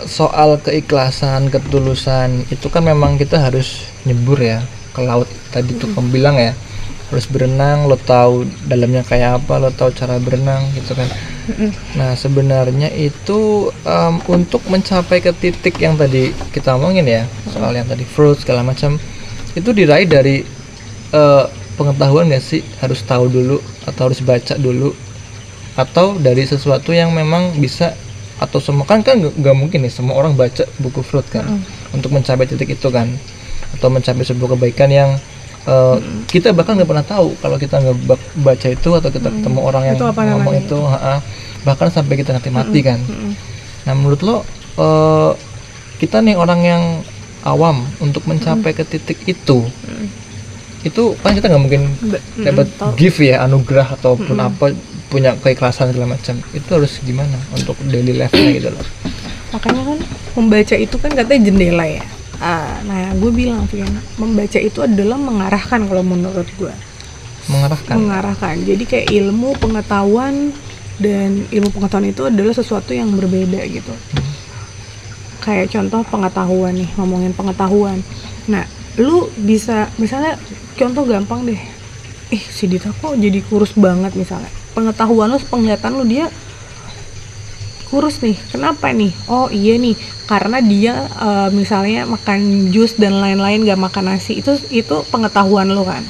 Soal keikhlasan, ketulusan itu kan memang kita harus nyebur ya ke laut tadi tuh kamu bilang ya, harus berenang, lo tahu dalamnya kayak apa, lo tahu cara berenang gitu kan. Nah sebenarnya itu untuk mencapai ke titik yang tadi kita omongin ya, soal yang tadi fruit segala macam, itu diraih dari pengetahuan gak sih, harus tahu dulu atau harus baca dulu, atau dari sesuatu yang memang bisa, atau semua kan nggak mungkin nih semua orang baca buku fruit kan untuk mencapai titik itu kan, atau mencapai sebuah kebaikan yang kita bahkan nggak pernah tahu kalau kita nggak baca itu, atau kita ketemu orang yang ngomong itu, bahkan sampai kita mati kan. Nah menurut lo kita nih orang yang awam untuk mencapai ke titik itu kan kita nggak mungkin dapat gift ya, anugerah ataupun apa, punya keikhlasan segala macam, itu harus gimana untuk daily life-nya gitu loh. Makanya kan membaca itu kan katanya jendela ya. Nah gue bilang Vian, membaca itu adalah mengarahkan kalau menurut gue. Mengarahkan. Jadi kayak ilmu pengetahuan, dan ilmu pengetahuan itu adalah sesuatu yang berbeda gitu. Kayak contoh pengetahuan nih, ngomongin pengetahuan. Nah lu bisa misalnya contoh gampang deh, si Dita kok jadi kurus banget misalnya. Pengetahuan lu, penglihatan lu, dia kurus nih, kenapa nih? Oh iya nih, karena dia misalnya makan jus dan lain-lain, gak makan nasi. Itu pengetahuan lu kan.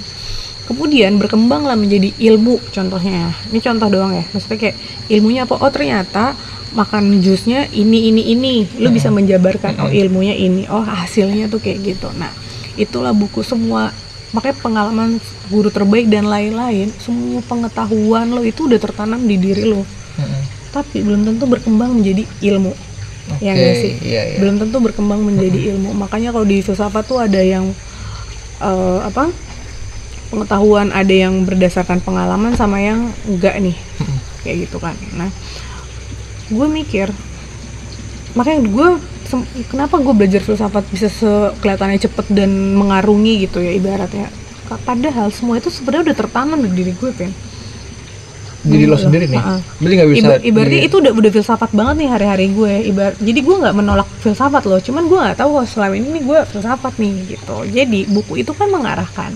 Kemudian berkembanglah menjadi ilmu, contohnya. Ini contoh doang ya, maksudnya kayak ilmunya apa? Oh ternyata makan jusnya ini. Lu bisa menjabarkan, oh ilmunya ini, oh hasilnya tuh kayak gitu. Nah itulah buku semua. Makanya pengalaman guru terbaik dan lain-lain, semua pengetahuan lo itu udah tertanam di diri lo. Tapi belum tentu berkembang menjadi ilmu. Ya nggak sih? Iya. Belum tentu berkembang menjadi ilmu. Makanya kalau di filsafat tuh ada yang pengetahuan, ada yang berdasarkan pengalaman sama yang enggak nih. Kayak gitu kan. Nah gue mikir, makanya kenapa gue belajar filsafat bisa kelihatannya cepet dan mengarungi gitu ya ibaratnya. Padahal semua itu sebenarnya udah tertanam di diri gue kan. Diri lo sendiri nih. Jadi nggak bisa. Ibaratnya itu udah filsafat banget nih hari-hari gue. Jadi gue nggak menolak filsafat loh. Cuman gue nggak tahu kalau selama ini gue filsafat nih gitu. Jadi buku itu kan mengarahkan.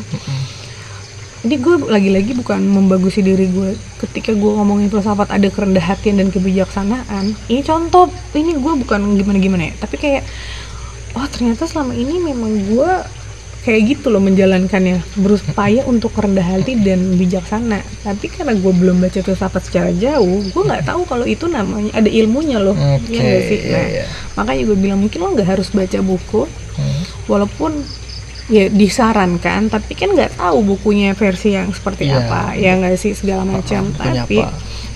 Jadi gue lagi-lagi bukan membagusi diri gue. Ketika gue ngomongin filsafat ada kerendah hatian dan kebijaksanaan, ini contoh, ini gue bukan gimana-gimana ya, tapi kayak oh ternyata selama ini memang gue kayak gitu loh menjalankannya, berupaya untuk rendah hati dan bijaksana. Tapi karena gue belum baca filsafat secara jauh, gue nggak tahu kalau itu namanya ada ilmunya loh. Ya nggak sih? Nah, makanya gue bilang mungkin lo nggak harus baca buku, walaupun ya disarankan, tapi kan nggak tahu bukunya versi yang seperti apa, ya nggak sih, segala macam. Tapi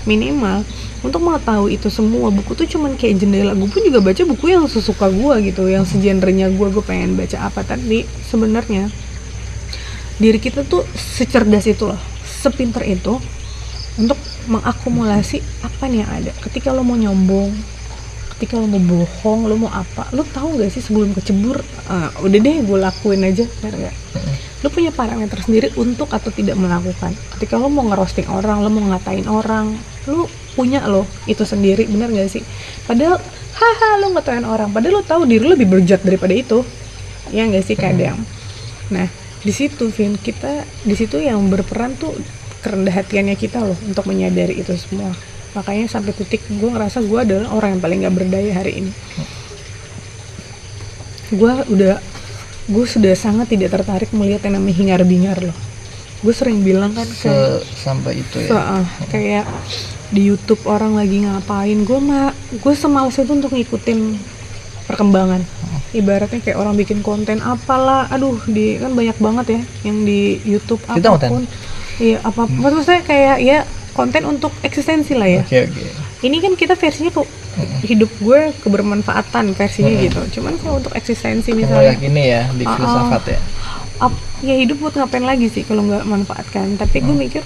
minimal untuk mengetahui itu semua, buku tuh cuman kayak jendela. Gue pun juga baca buku yang sesuka gue gitu, yang segenrenya gue pengen baca apa. Tapi sebenarnya diri kita tuh secerdas itu loh, sepinter itu untuk mengakumulasi apa nih yang ada. Ketika lo mau nyombong, ketika lo mau bohong, lo mau apa, lo tahu nggak sih sebelum kecebur, udah deh gue lakuin aja, bener nggak? Lo punya parameter sendiri untuk atau tidak melakukan. Ketika lo mau ngerosting orang, lo mau ngatain orang, lo punya lo itu sendiri, bener nggak sih? Padahal lo ngatain orang, padahal lo tahu diri lo lebih berjat daripada itu, ya nggak sih kadang. Nah di situ Vin, kita di situ yang berperan tuh kerendah hatiannya kita loh untuk menyadari itu semua. Makanya sampai titik gue ngerasa gue adalah orang yang paling gak berdaya hari ini. Gue sudah sangat tidak tertarik melihat yang namanya hingar-bingar loh. Gue sering bilang kan sampai itu ya. Kayak di YouTube orang lagi ngapain, gue semalas itu untuk ngikutin perkembangan. Ibaratnya kayak orang bikin konten apalah, kan banyak banget ya yang di YouTube apapun. Iya maksudnya kayak ya konten untuk eksistensi lah ya. Okay. Ini kan kita versinya kok hidup gue kebermanfaatan versinya gitu. Cuman kalau untuk eksistensi misalnya ini ya di filsafat ya. Ya hidup buat ngapain lagi sih kalau nggak manfaatkan. Tapi gue mikir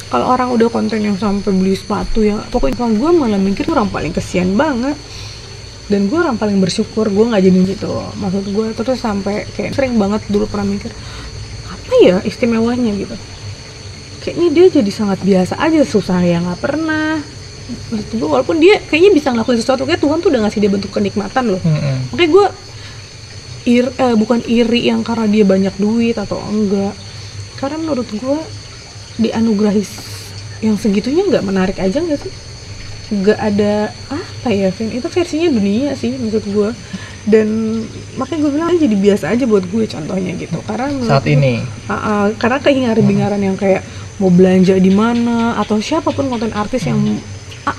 kalau orang udah konten yang sampai beli sepatu ya, pokoknya kalau gue malah mikir orang paling kesian banget. Dan gue orang paling bersyukur gue nggak jadi gitu. Maksud gue terus sampai kayak sering banget dulu pernah mikir apa ya istimewanya gitu. Kayaknya dia jadi sangat biasa aja, susah ya nggak pernah, maksud gue walaupun dia kayaknya bisa ngelakuin sesuatu, kayak Tuhan tuh udah ngasih dia bentuk kenikmatan loh. Makanya gue bukan iri yang karena dia banyak duit atau enggak, karena menurut gue dianugerahi yang segitunya nggak menarik aja nggak sih? Nggak ada apa ya, Vin, itu versinya dunia sih maksud gue. Dan makanya gue bilang jadi biasa aja buat gue contohnya gitu, karena saat ini karena kehingar-bingaran yang kayak mau belanja di mana atau siapapun konten artis yang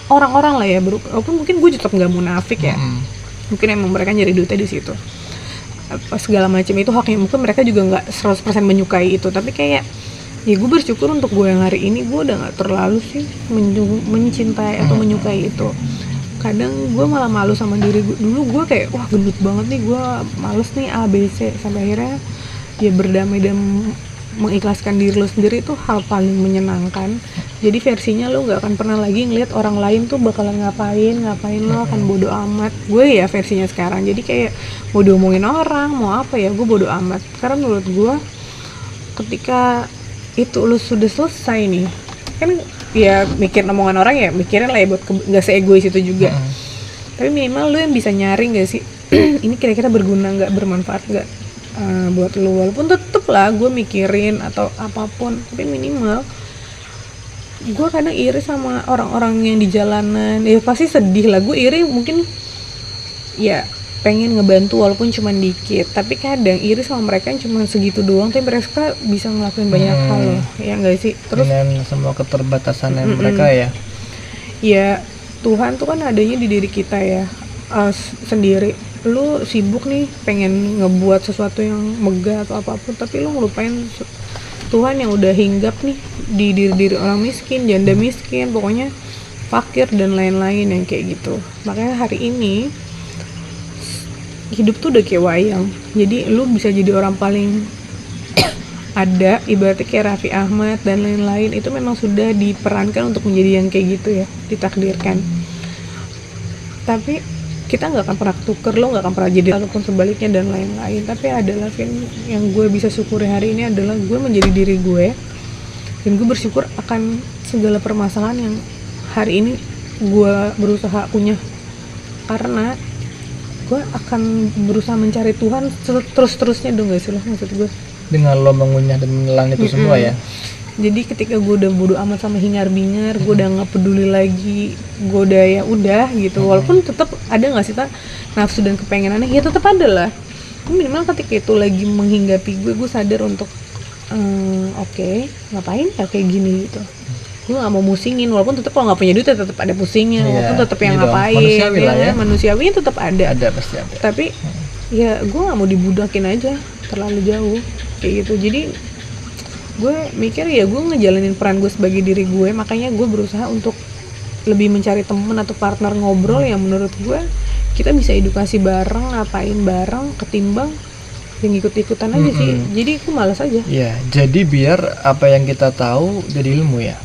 orang-orang lah ya, walaupun mungkin gue tetap nggak munafik ya, mungkin emang mereka nyari duitnya di situ apa segala macam, itu haknya, mungkin mereka juga nggak 100% menyukai itu, tapi kayak ya gue bersyukur untuk gue yang hari ini gue udah nggak terlalu sih mencintai atau menyukai itu. Kadang gue malah malu sama diri gue, dulu gue kayak wah gendut banget nih, gue males nih ABC, sampai akhirnya ya berdamai dan mengikhlaskan diri lo sendiri itu hal paling menyenangkan. Jadi versinya lo nggak akan pernah lagi ngeliat orang lain tuh bakalan ngapain lo akan bodo amat. Gue ya versinya sekarang, jadi kayak mau diomongin orang mau apa ya gue bodo amat, karena menurut gue ketika itu lo sudah selesai nih, kan ya mikir omongan orang ya mikirin lah ya buat nggak seegois itu juga. Tapi minimal lo yang bisa nyari nggak sih ini kira-kira berguna nggak, bermanfaat nggak buat lo, walaupun tetep lah gue mikirin atau apapun, tapi minimal gue kadang iri sama orang-orang yang di jalanan, ya pasti sedih lah, gue iri mungkin ya pengen ngebantu walaupun cuma dikit, tapi kadang iri sama mereka yang cuma segitu doang tapi mereka bisa ngelakuin banyak hal loh, ya nggak sih? Terus dengan semua keterbatasan mereka ya Tuhan tuh kan adanya di diri kita ya sendiri. Lu sibuk nih pengen ngebuat sesuatu yang megah atau apapun, tapi lu ngelupain Tuhan yang udah hinggap nih di diri orang miskin, janda miskin, pokoknya fakir dan lain-lain yang kayak gitu. Makanya hari ini hidup tuh udah kayak wayang, jadi lu bisa jadi orang paling ada, ibaratnya kayak Raffi Ahmad dan lain-lain, itu memang sudah diperankan untuk menjadi yang kayak gitu ya, ditakdirkan. Tapi kita nggak akan pernah tuker, lo nggak akan pernah jadi ataupun sebaliknya dan lain-lain. Tapi adalah yang gue bisa syukuri hari ini adalah gue menjadi diri gue, dan gue bersyukur akan segala permasalahan yang hari ini gue berusaha punya, karena gue akan berusaha mencari Tuhan terus-terusnya dong, gak sih lo maksud gue? Dengan lo mengunyah dan menelan itu semua ya. Jadi ketika gue udah bodo amat sama hingar-bingar, gue udah nggak peduli lagi, gue udah ya udah gitu. Walaupun tetap ada nggak sih nafsu dan kepengenannya, ya tetap ada lah. Minimal ketika itu lagi menghinggapi gue sadar untuk oke, ngapain ya kayak gini gitu. Gue nggak mau musingin, walaupun tetap kalau nggak punya duit tetap ada pusingnya, walaupun tetap yang ngapain, manusiawi lah ya. Manusiawinya tetap ada Pasti ada. Tapi ya gue nggak mau dibudakin aja terlalu jauh kayak gitu. Jadi gue mikir ya gue ngejalanin peran gue sebagai diri gue, makanya gue berusaha untuk lebih mencari teman atau partner ngobrol yang menurut gue kita bisa edukasi bareng, ngapain bareng, ketimbang yang ikut-ikutan aja sih. Jadi gue malas aja. Ya, jadi biar apa yang kita tahu jadi ilmu ya.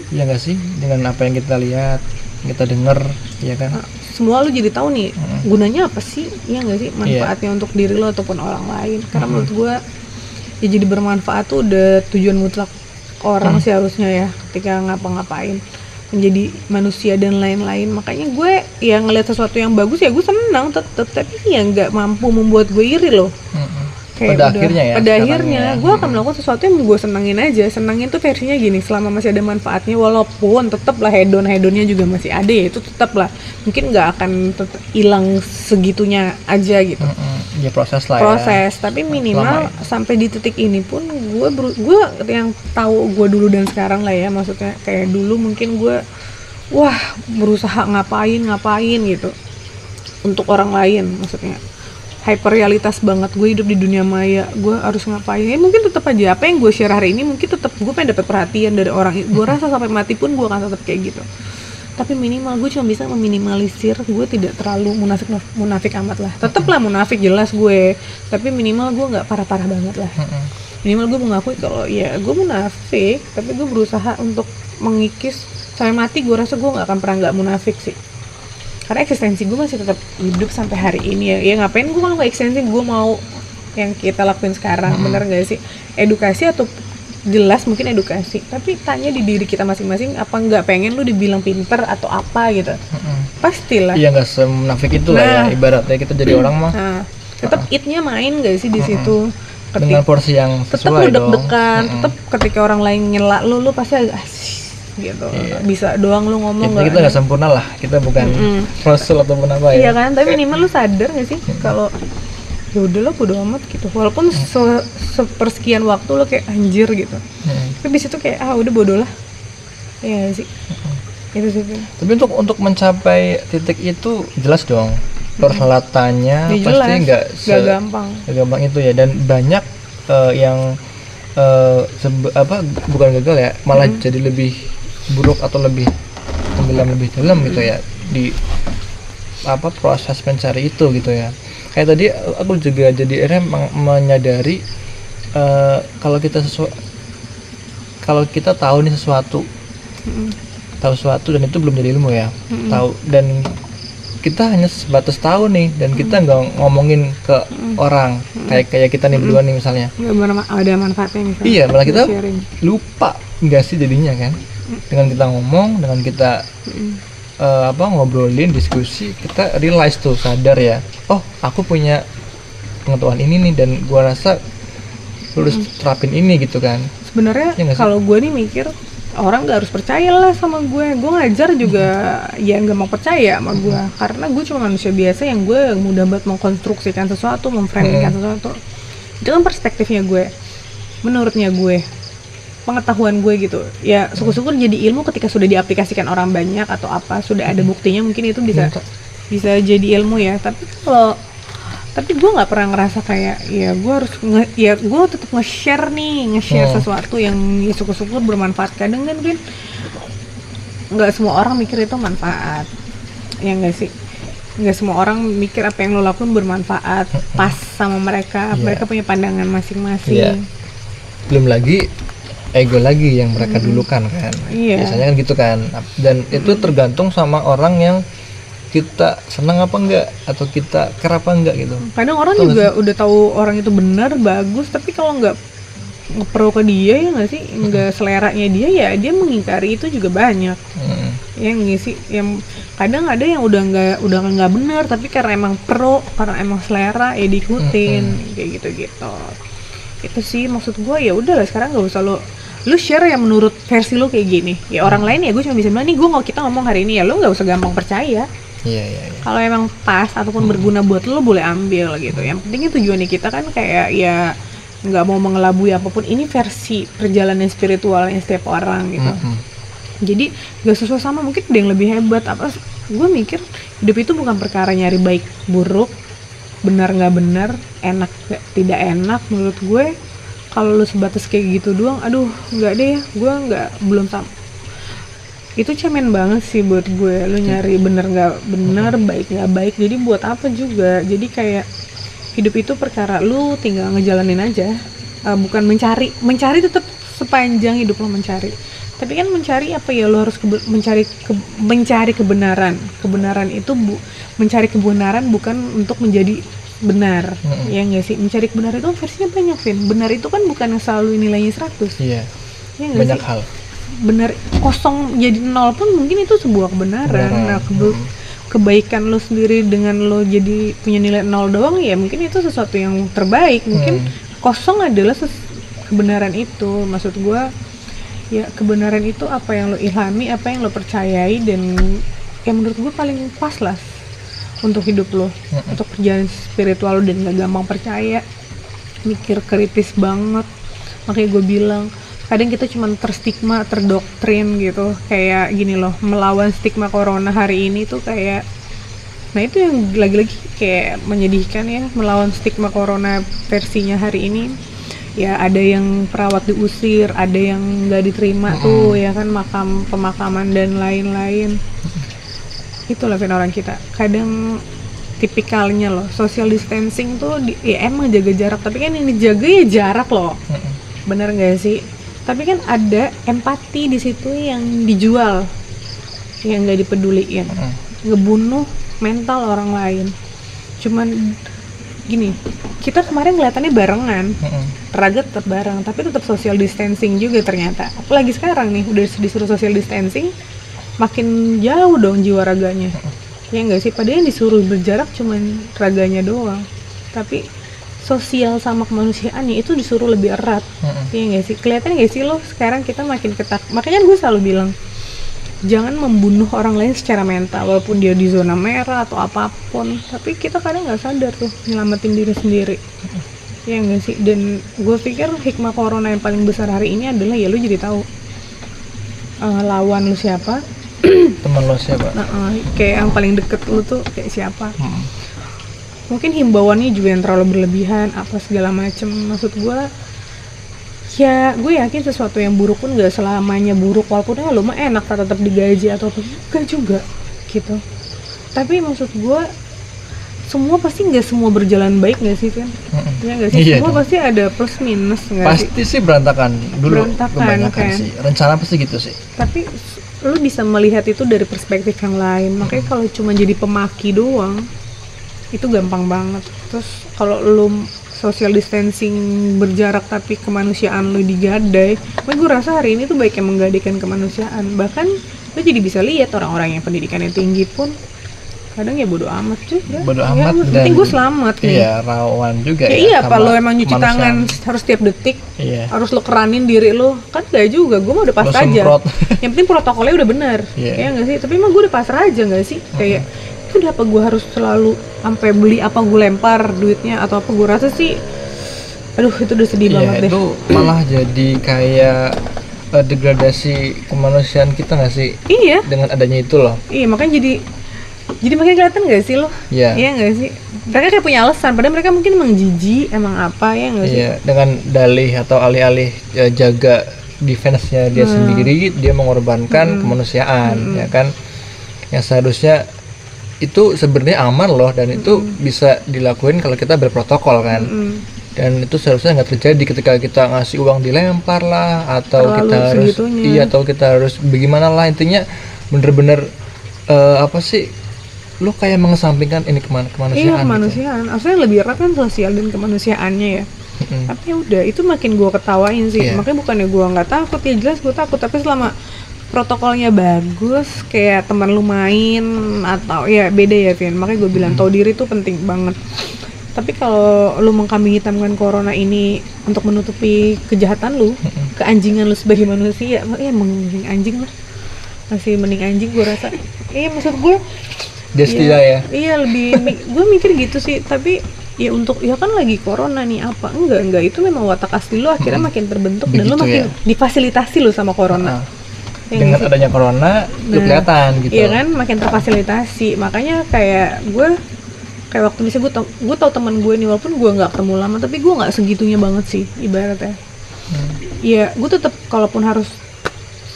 Ya nggak sih, dengan apa yang kita lihat, kita dengar, ya kan? Semua lu jadi tahu nih gunanya apa sih, ya nggak sih, manfaatnya untuk diri lo ataupun orang lain. Karena menurut gue ya jadi bermanfaat tuh udah tujuan mutlak orang sih harusnya ya, ketika ngapa-ngapain menjadi manusia dan lain-lain. Makanya gue ya ngelihat sesuatu yang bagus ya gue senang tetep, tapi ya nggak mampu membuat gue iri loh. Kayak pada akhirnya gue akan melakukan sesuatu yang gue senengin aja. Senengin tuh versinya gini, selama masih ada manfaatnya, walaupun tetap lah hedonnya juga masih ada ya, itu tetap lah mungkin nggak akan hilang segitunya aja gitu. Ya proses lah ya. Tapi minimal sampai di titik ini pun gue yang tahu gue dulu dan sekarang lah ya, maksudnya kayak dulu mungkin gue berusaha ngapain gitu untuk orang lain, maksudnya hyperrealitas banget, gue hidup di dunia maya, gue harus ngapain ya, mungkin tetap aja apa yang gue share hari ini mungkin tetap gue pengen dapat perhatian dari orang, gue rasa sampai mati pun gue akan tetap kayak gitu. Tapi minimal gue cuma bisa meminimalisir, gue tidak terlalu munafik amat lah, tetap lah munafik jelas gue, tapi minimal gue nggak parah-parah banget lah. Minimal gue mengakui kalau ya gue munafik, tapi gue berusaha untuk mengikis sampai mati. Gue rasa gue nggak akan pernah nggak munafik sih, karena eksistensi gue masih tetap hidup sampai hari ini ya ngapain gue mau eksistensi, gue mau yang kita lakuin sekarang, bener gak sih, edukasi atau jelas mungkin edukasi, tapi tanya di diri kita masing-masing, apa nggak pengen lu dibilang pinter atau apa gitu. Pastilah. Iya, nggak semunafik itu lah ya, ibaratnya kita jadi orang mah tetap itnya main gak sih di situ, dengan porsi yang tetap sesuai lu deg-degan, tetap ketika orang lain nyela lu pasti agak gitu. Bisa doang lu ngomong, kita nggak sempurna lah, kita bukan rasul ataupun apa ya. Iya kan, tapi minimal lu sadar gak sih kalau ya udahlah bodo amat gitu, walaupun sepersekian waktu lo kayak anjir gitu, tapi di situ kayak udah bodoh lah, ya gak sih. Itu sih. Tapi untuk mencapai titik itu jelas dong peralatannya ya, pasti nggak gampang itu ya, dan banyak yang bukan gagal ya, malah jadi lebih buruk atau lebih tenggelam lebih dalam gitu ya di proses mencari itu gitu ya. Kayak tadi aku juga jadi akhirnya menyadari kalau kita tahu nih sesuatu, tahu sesuatu dan itu belum jadi ilmu ya, tahu dan kita hanya sebatas tahu nih, dan kita nggak ngomongin ke orang kayak kita nih berdua nih misalnya, nggak ada manfaatnya misalnya. Iya, malah kita lupa nggak sih jadinya kan, dengan kita ngomong, dengan kita ngobrolin, diskusi, kita realize tuh, sadar ya, oh aku punya pengetahuan ini nih, dan gua rasa harus terapin ini gitu kan. Sebenarnya ya, kalau gue nih mikir orang nggak harus percaya lah sama gue ngajar juga ya nggak mau percaya sama gue, karena gue cuma manusia biasa yang gue mudah banget mengkonstruksikan sesuatu, memframingkan sesuatu. Itu kan perspektifnya gue, menurutnya gue, pengetahuan gue gitu ya. Syukur-syukur jadi ilmu ketika sudah diaplikasikan orang banyak atau apa, sudah ada buktinya, mungkin itu bisa jadi ilmu ya. Tapi gue nggak pernah ngerasa kayak ya gue harus gue tetap nge-share sesuatu yang ya syukur-syukur bermanfaat. Kadang kan nggak semua orang mikir itu manfaat, ya nggak sih, nggak semua orang mikir apa yang lo lakukan bermanfaat pas sama mereka. Mereka punya pandangan masing-masing. Belum lagi ego lagi yang mereka dulukan kan. Biasanya kan gitu kan, dan itu tergantung sama orang yang kita senang apa enggak, atau kita care apa enggak gitu. Kadang orang juga udah tahu orang itu benar, bagus, tapi kalau nggak nge-pro ke dia, ya nggak sih, nggak seleranya dia, ya dia mengingkari itu juga banyak. Ya nggak sih, yang kadang ada yang udah nggak benar, tapi karena emang pro, karena emang selera ya diikutin, kayak gitu. Itu sih maksud gue. Ya udah lah, sekarang nggak usah lu share yang menurut versi lu kayak gini. Ya orang lain ya gue cuma bisa bilang nih, kita ngomong hari ini ya, lu nggak usah gampang percaya. Iya. Kalau emang pas ataupun berguna buat lo, boleh ambil gitu. Yang penting tujuannya kita kan kayak ya nggak mau mengelabui apapun. Ini versi perjalanan spiritualnya setiap orang gitu. Jadi nggak sesuai sama, mungkin ada yang lebih hebat. Gue mikir hidup itu bukan perkara nyari baik buruk, benar nggak benar, enak nggak tidak enak. Menurut gue kalau lo sebatas kayak gitu doang, aduh nggak deh ya, gue belum sama. Itu cemen banget sih buat gue. Lu nyari bener nggak bener, baik nggak baik, jadi buat apa juga. Jadi kayak hidup itu perkara lu tinggal ngejalanin aja, bukan mencari tetap sepanjang hidup lo mencari. Tapi kan mencari apa ya, lo harus mencari kebenaran. Kebenaran itu mencari kebenaran bukan untuk menjadi benar. Ya nggak sih, mencari kebenaran itu versinya banyak, Vin. Benar itu kan bukan selalu nilainya 100. Iya. Ya banyak sih? Hal. Benar, kosong jadi 0 pun mungkin itu sebuah kebenaran. Nah, kebaikan lo sendiri dengan lo jadi punya nilai 0 doang, ya mungkin itu sesuatu yang terbaik. Mungkin kosong adalah kebenaran itu. Maksud gue ya, kebenaran itu apa yang lo ilhami, apa yang lo percayai, dan ya menurut gue paling pas lah untuk hidup lo, untuk perjalanan spiritual lo, dan gak gampang percaya, mikir kritis banget. Makanya gue bilang kadang kita cuma terstigma, terdoktrin gitu, kayak gini loh, melawan stigma corona hari ini tuh kayak, nah itu yang lagi-lagi kayak menyedihkan ya, melawan stigma corona versinya hari ini. Ya ada yang perawat diusir, ada yang nggak diterima tuh ya kan, pemakaman dan lain-lain. Itulah orang kita kadang tipikalnya loh, social distancing tuh ya emang jaga jarak, tapi kan ini jaga ya jarak loh, bener nggak sih? Tapi kan ada empati di situ yang dijual, yang nggak dipeduliin, ngebunuh mental orang lain. Cuman gini, kita kemarin kelihatannya barengan, Mm-mm. raga tetap bareng, tapi tetap social distancing juga ternyata. Apalagi sekarang nih udah disuruh social distancing, makin jauh dong jiwa raganya. Ya nggak sih, padahal yang disuruh berjarak cuman raganya doang, tapi sosial sama kemanusiaannya itu disuruh lebih erat. Ya nggak sih, kelihatan nggak sih lo sekarang kita makin ketat. Makanya gue selalu bilang jangan membunuh orang lain secara mental walaupun dia di zona merah atau apapun, tapi kita kadang nggak sadar tuh nyelamatin diri sendiri. Ya nggak sih, dan gue pikir hikmah corona yang paling besar hari ini adalah ya lu jadi tahu lawan lu siapa, Temen lo siapa? kayak yang paling deket lu tuh kayak siapa. Mungkin himbauannya juga yang terlalu berlebihan apa segala macem. Maksud gue ya gue yakin sesuatu yang buruk pun gak selamanya buruk, walaupun ya lo mah enak tetap digaji atau apa, gak juga gitu. Tapi maksud gue semua pasti nggak semua berjalan baik nggak sih kan? Ya nggak sih, Iya semua dong. pasti ada plus minus nggak sih? Pasti sih berantakan dulu, Berantakan, kebanyakan kan? sih. Rencana pasti gitu sih. Tapi lu bisa melihat itu dari perspektif yang lain. Makanya kalau cuma jadi pemaki doang itu gampang banget. Terus kalau lu social distancing berjarak tapi kemanusiaan lu digadai, gue rasa hari ini tuh baik yang menggadaikan kemanusiaan. Bahkan lu jadi bisa lihat orang-orang yang pendidikannya tinggi pun kadang ya bodo amat juga. Bodo Ya, amat dan penting gue selamat nih. Iya, rawan juga Ya ya. iya, sama apa lo emang nyuci kemanusiaan. tangan harus tiap detik? Iya. Harus lo keranin diri lo? Kan gak juga, gue mah udah Lo pasrah aja. semprot. Yang penting protokolnya udah benar. Iya. Ya nggak sih? Tapi emang gue udah pasrah aja nggak sih? Kayak itu udah apa gue harus selalu sampai beli apa gue lempar duitnya atau apa, gue rasa sih aduh itu udah sedih Iya, banget deh. itu malah jadi kayak degradasi kemanusiaan kita nggak sih Iya, dengan adanya itu loh. iya makanya jadi makin kelihatan nggak sih lo? Iya. Iya nggak sih? Mereka kayak punya alasan, padahal mereka mungkin emang jijik, emang apa ya nggak sih? Iya, dengan dalih atau alih-alih jaga defense-nya dia sendiri, dia mengorbankan kemanusiaan, ya kan? Yang seharusnya itu sebenarnya aman loh, dan itu bisa dilakuin kalau kita berprotokol kan. Dan itu seharusnya nggak terjadi ketika kita ngasih uang dilempar lah, atau Terlalu kita harus segitunya. atau kita harus bagaimana lah, intinya bener-bener apa sih, lu kayak mengesampingkan ini kemanusiaan. Iya gitu. kemanusiaan, asalnya lebih erat kan sosial dan kemanusiaannya ya. Tapi ya udah itu makin gue ketawain sih. Iya. Makanya bukannya gue nggak takut, ya jelas gue takut. Tapi selama protokolnya bagus, kayak teman lu main atau ya beda ya Vin. Makanya gue bilang tahu diri tuh penting banget. Tapi kalau lu mengkambing hitamkan corona ini untuk menutupi kejahatan lu, keanjingan lu sebagai manusia, ya mending anjing lah. Masih mending anjing gue rasa. Iya maksud gue. Destia ya. Iya lebih gue mikir gitu sih, tapi ya untuk ya kan lagi corona nih apa enggak itu memang watak asli lo akhirnya makin terbentuk dan lo Begitu makin ya. difasilitasi lo sama corona. Ya Dengan nggak sih? adanya corona itu Nah, kelihatan gitu. Iya kan makin terfasilitasi, makanya kayak gue kayak waktu misalnya gue tau teman gue nih, walaupun gue nggak ketemu lama tapi gue nggak segitunya banget sih ibaratnya. Iya gue tetap kalaupun harus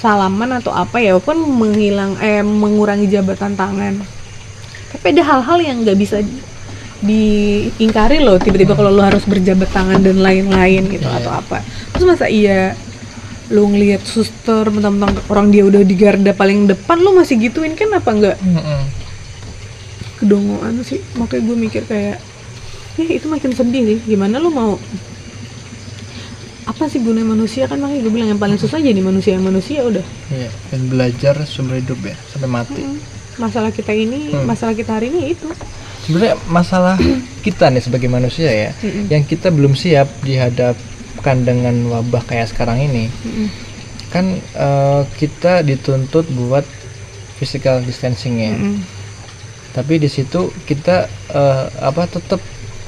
salaman atau apa ya walaupun mengurangi jabatan tangan, tapi ada hal-hal yang nggak bisa diingkari loh, tiba-tiba kalau lo harus berjabat tangan dan lain-lain gitu atau apa. Terus masa iya lo ngelihat suster mentang-mentang orang dia udah di garda paling depan lo masih gituin, kan apa enggak kedongoan sih. Makanya gue mikir kayak ya itu makin sedih sih, gimana lo mau apa sih gunanya manusia kan. Makanya gue bilang yang paling susah jadi manusia yang manusia udah. Iya, dan belajar seumur hidup ya sampai mati. Masalah kita ini, masalah kita hari ini itu. Sebenarnya masalah kita nih sebagai manusia ya, yang kita belum siap dihadapkan dengan wabah kayak sekarang ini. Kan kita dituntut buat physical distancing ya. Tapi di situ kita tetap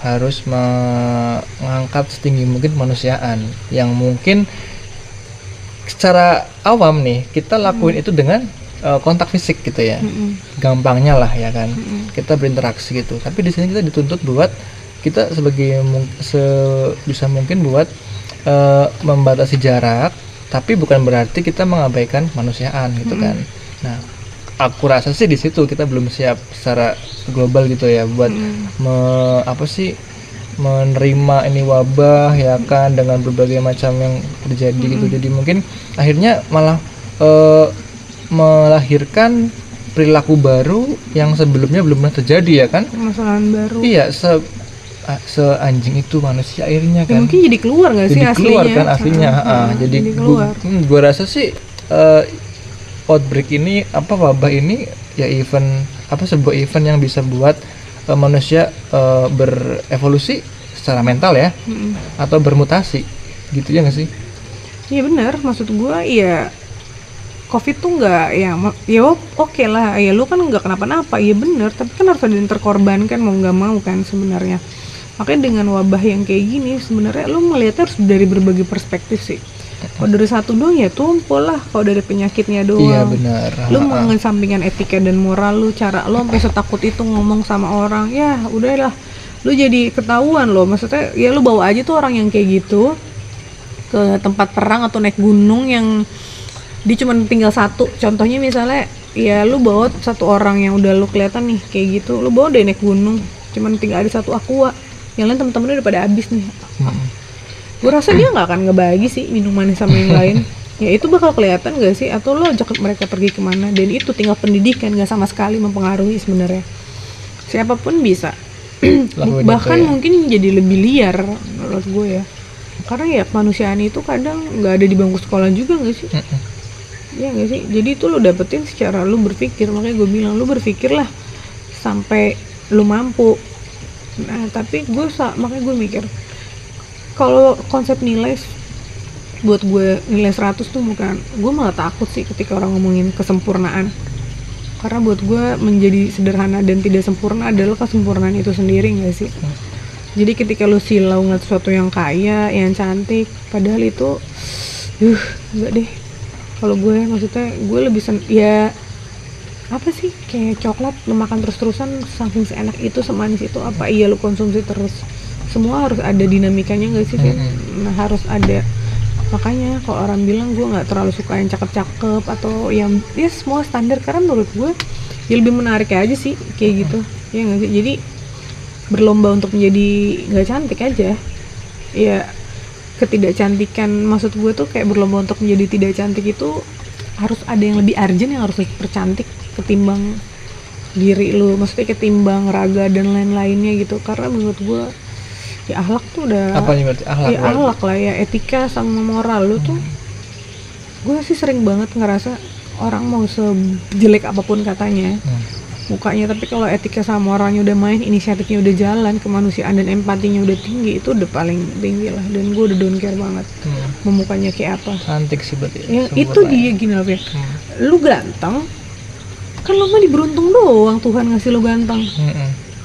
harus mengangkat setinggi mungkin kemanusiaan, yang mungkin secara awam nih kita lakuin itu dengan kontak fisik gitu ya, gampangnya lah ya kan, kita berinteraksi gitu. Tapi di sini kita dituntut buat kita sebisa mungkin buat membatasi jarak, tapi bukan berarti kita mengabaikan kemanusiaan gitu kan. Nah, aku rasa sih di situ kita belum siap secara global gitu ya buat menerima ini wabah ya kan, dengan berbagai macam yang terjadi gitu. Jadi mungkin akhirnya malah melahirkan perilaku baru yang sebelumnya belum pernah terjadi ya kan. Permasalahan baru. Iya, seanjing itu manusia akhirnya Ya, kan. mungkin jadi keluar nggak sih Jadi keluar aslinya? kan aslinya. Jadi jadi keluar. gua rasa sih outbreak ini wabah ini ya sebuah event yang bisa buat manusia berevolusi secara mental ya, atau bermutasi gitu ya nggak sih? Iya benar, maksud gue ya COVID tuh nggak oke lah, ya lu kan nggak kenapa-napa, iya bener, tapi kan harus ada yang terkorbankan mau nggak mau kan sebenarnya. Makanya dengan wabah yang kayak gini sebenarnya lu melihatnya harus dari berbagai perspektif sih. Kalau dari satu doang ya tumpul lah, kalau dari penyakitnya doang. Iya benar. Lu mengesampingkan etika dan moral lu, cara lu sampai setakut itu ngomong sama orang, ya udahlah, lu jadi ketahuan loh. Maksudnya ya lu bawa aja tuh orang yang kayak gitu ke tempat perang atau naik gunung yang dia cuma tinggal satu. Contohnya misalnya ya lu bawa satu orang yang udah lu kelihatan nih kayak gitu, lu bawa deh naik gunung, cuma tinggal ada satu aqua, yang lain temen-temennya udah pada habis nih. Gue rasa dia nggak akan ngebagi sih minumannya sama yang lain. Ya itu bakal kelihatan gak sih, atau lo ajak mereka pergi kemana. Dan itu tinggal pendidikan, gak sama sekali mempengaruhi sebenarnya. Siapapun bisa bahkan gitu ya. mungkin jadi lebih liar menurut gue ya, karena ya kemanusiaan itu kadang nggak ada di bangku sekolah juga nggak sih? Ya nggak sih, jadi itu lo dapetin secara lo berpikir. Makanya gue bilang lo berpikirlah sampai lo mampu. Nah tapi makanya gue mikir kalau konsep nilai, buat gue nilai 100 tuh bukan, gue malah takut sih ketika orang ngomongin kesempurnaan. Karena buat gue menjadi sederhana dan tidak sempurna adalah kesempurnaan itu sendiri gak sih? Jadi ketika lu silau ngeliat sesuatu yang kaya, yang cantik, padahal itu enggak deh. Kalau gue maksudnya gue lebih ya apa sih, kayak coklat lu makan terus-terusan saking seenak itu, semanis itu, apa iya lu konsumsi terus? Semua harus ada dinamikanya gak sih? Nah harus ada. Makanya kalau orang bilang gue nggak terlalu suka yang cakep-cakep atau yang ya semua standar, karena menurut gue ya lebih menarik aja sih kayak gitu ya nggak sih. Jadi berlomba untuk menjadi nggak cantik aja ya, ketidakcantikan maksud gue tuh kayak berlomba untuk menjadi tidak cantik itu harus ada yang lebih urgent yang harus dipercantik ketimbang diri lu, maksudnya ketimbang raga dan lain-lainnya gitu. Karena menurut gue ya akhlak tuh udah apa nih berarti akhlak? Ya akhlak lah ya, etika sama moral lu tuh. Gue sih sering banget ngerasa orang mau sejelek apapun katanya mukanya, tapi kalau etika sama moralnya udah main, inisiatifnya udah jalan, kemanusiaan dan empatinya udah tinggi, itu udah paling tinggi lah. Dan gue udah don't care banget mau mukanya kayak apa. Cantik sih berarti Ya itu dia gini loh ya, lu ganteng kan, lu mah diberuntung doang Tuhan ngasih lu ganteng.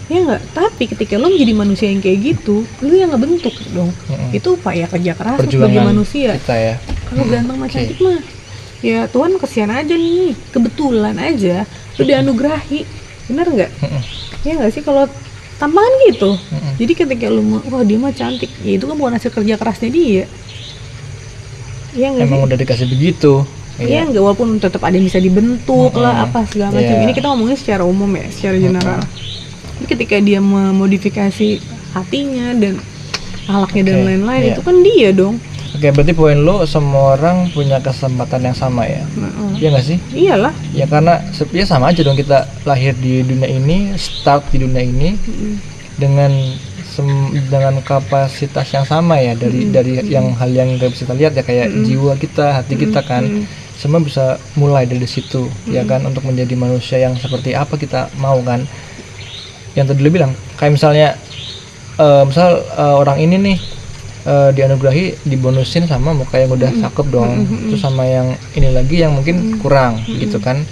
Ya enggak, tapi ketika lo menjadi manusia yang kayak gitu, lo yang ngebentuk dong. Itu upaya kerja keras sebagai manusia. Kita ya. Kalau ganteng macam cantik mah, ya Tuhan kesian aja nih, kebetulan aja lo dianugerahi, bener nggak? Ya nggak sih, kalau tampangan gitu. Jadi ketika lo wah dia mah cantik, ya itu kan bukan hasil kerja kerasnya dia. Ya nggak sih? Emang udah dikasih begitu. Iya nggak, walaupun tetap ada yang bisa dibentuk lah apa segala macam. Ini kita ngomongin secara umum ya, secara general. Ketika dia memodifikasi hatinya dan akhlaknya dan lain-lain, itu kan dia dong. Oke, berarti poin lo semua orang punya kesempatan yang sama ya? Iya nggak sih? Iyalah. Ya karena ya sama aja dong, kita lahir di dunia ini, start di dunia ini dengan kapasitas yang sama ya, dari yang hal yang nggak bisa kita lihat ya, kayak jiwa kita, hati kita kan, semua bisa mulai dari situ ya kan, untuk menjadi manusia yang seperti apa kita mau kan. Yang tadi lu bilang kayak misalnya orang ini nih dianugerahi, dibonusin sama muka yang udah cakep dong, terus sama yang ini lagi yang mungkin kurang gitu kan.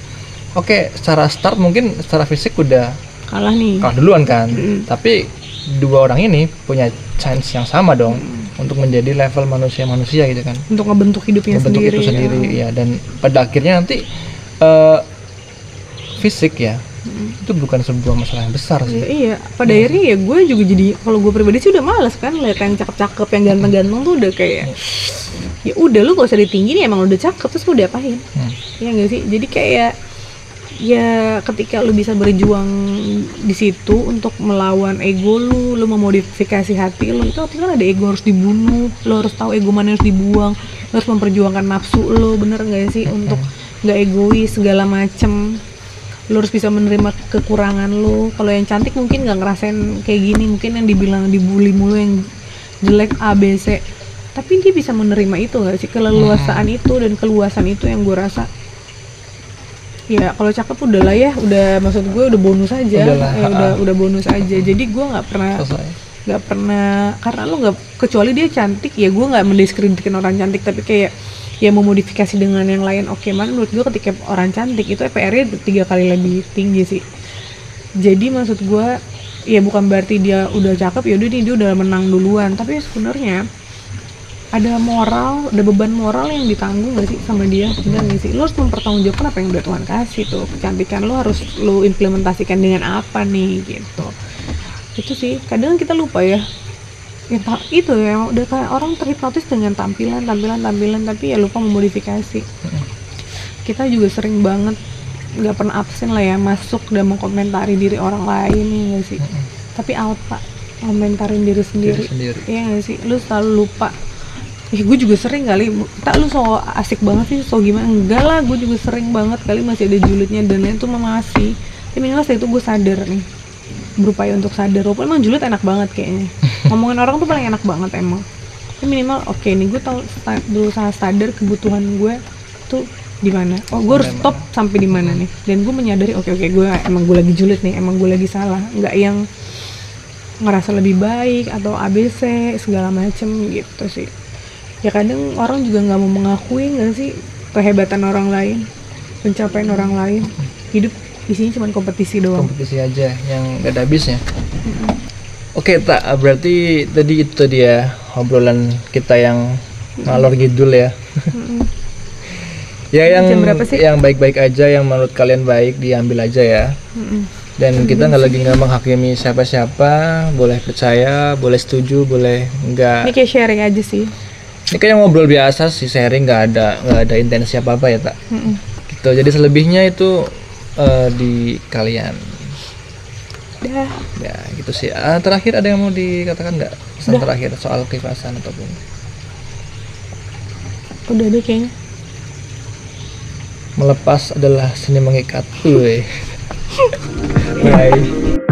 Oke, secara start mungkin secara fisik udah kalah duluan kan, tapi dua orang ini punya chance yang sama dong untuk menjadi level manusia gitu kan, untuk ngebentuk hidupnya itu sendiri ya. Dan pada akhirnya nanti fisik ya itu bukan sebuah masalah yang besar sih. Iya, pada akhirnya ya gue juga jadi, kalau gue pribadi sih udah males kan lihat yang cakep-cakep, yang ganteng-ganteng tuh udah kayak ya udah lu gak usah ditinggiin, emang lu udah cakep terus mau diapain? Ya nggak sih? Jadi kayak ya ketika lu bisa berjuang di situ untuk melawan ego lu memodifikasi hati lu, itu artinya kan ada ego harus dibunuh, lu harus tahu ego mana harus dibuang, lu harus memperjuangkan nafsu lu, bener nggak sih? Untuk nggak egois segala macem. Lu harus bisa menerima kekurangan lu. Kalau yang cantik mungkin nggak ngerasain kayak gini, mungkin yang dibilang dibully mulu, yang jelek A B C, tapi dia bisa menerima itu nggak sih, keleluasaan itu dan keluasan itu yang gue rasa. Ya kalau cakep udah lah ya, udah, maksud gue udah bonus aja. Udahlah, Udah bonus aja. Jadi gue nggak pernah karena lu nggak, kecuali dia cantik ya gue nggak mendiskreditkan orang cantik, tapi kayak ya memodifikasi dengan yang lain. Oke, man, menurut gue ketika orang cantik itu PR-nya 3 kali lebih tinggi sih. Jadi maksud gue ya bukan berarti dia udah cakep ya udah dia udah menang duluan, tapi sebenarnya ada beban moral yang ditanggung gak sih sama dia, benar gak sih? Lo harus mempertanggungjawabkan apa yang udah Tuhan kasih tuh. Kecantikan lo harus lo implementasikan dengan apa nih gitu. Itu sih kadang kita lupa ya, itu ya udah kayak orang terhipnotis dengan tampilan, tapi ya lupa memodifikasi. Kita juga sering banget nggak pernah absen lah ya masuk dan mengkomentari diri orang lain, ya nggak sih? Tapi pak komentarin diri sendiri. Iya nggak sih? Lu selalu lupa. Gue juga sering kali, tak lu so asik banget sih, so gimana? Enggak lah, gue juga sering banget kali masih ada julidnya dan lain tuh masih. Tapi minimal setelah itu gue sadar nih, berupaya untuk sadar. Walaupun emang julid enak banget kayaknya. Ngomongin orang tuh paling enak banget emang. Tapi minimal oke nih, gue tahu berusaha sadar kebutuhan gue tuh di mana. Oh, gue harus stop sampai di mana nih. Dan gue menyadari oke gue emang gue lagi julid nih, emang gue lagi salah. Nggak yang ngerasa lebih baik atau ABC segala macem gitu sih. Ya kadang orang juga nggak mau mengakui nggak sih kehebatan orang lain, pencapaian orang lain. Hidup isinya cuma kompetisi doang. Kompetisi aja yang nggak ada habisnya. Oke, tak, berarti tadi itu dia obrolan kita yang ngalor ngidul ya. Ya yang baik-baik aja, yang menurut kalian baik diambil aja ya. Dan kita nggak lagi nggak menghakimi siapa-siapa, boleh percaya, boleh setuju, boleh enggak. Ini kayak sharing aja sih. Ini kayak ngobrol biasa sih, sharing, nggak ada intensi apa-apa ya, tak. Gitu. Jadi selebihnya itu di kalian. Ya gitu sih. Terakhir ada yang mau dikatakan nggak? Pesan terakhir soal keikhlasan ataupun? Udah deh kayaknya. Melepas adalah seni mengikat. Bye.